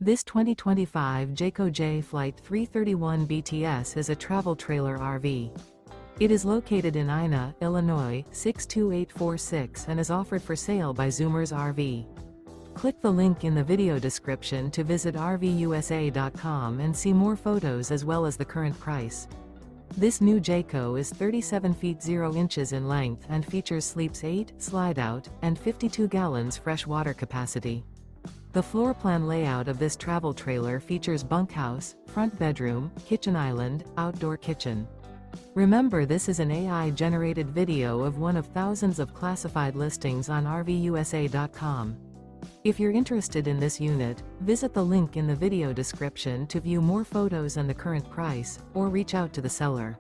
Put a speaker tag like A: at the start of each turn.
A: This 2025 Jayco Jay Flight 331 BTS is a travel trailer RV. It is located in Ina, Illinois, 62846 and is offered for sale by Zoomers RV. Click the link in the video description to visit RVUSA.com and see more photos as well as the current price. This new Jayco is 37 feet 0 inches in length and features sleeps 8, slide-out, and 52 gallons fresh water capacity. The floor plan layout of this travel trailer features bunkhouse, front bedroom, kitchen island, outdoor kitchen. Remember, this is an AI-generated video of one of thousands of classified listings on RVUSA.com. If you're interested in this unit, visit the link in the video description to view more photos and the current price, or reach out to the seller.